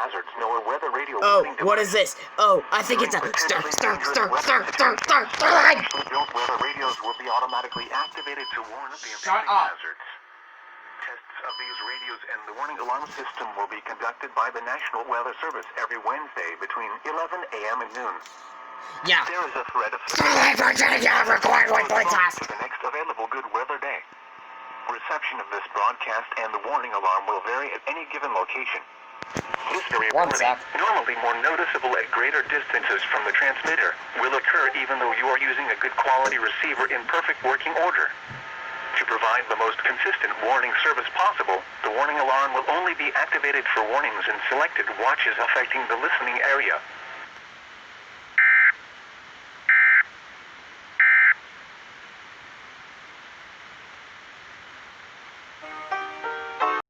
hazards, nor weather radio Oh, warning what is this? Oh, I think it's a Sterling. Built weather radios will be automatically activated to warn of the Shut impending up. hazards. Tests of these radios and the warning alarm system will be conducted by the National Weather Service every Wednesday between 11 a.m. and noon. Yeah. There is a threat of Sterling, Virginia, record with broadcast. to the next available good weather day. Reception of this broadcast and the warning alarm will vary at any given location. This variability, normally more noticeable at greater distances from the transmitter, will occur even though you are using a good quality receiver in perfect working order. To provide the most consistent warning service possible, the warning alarm will only be activated for warnings in selected watches affecting the listening area.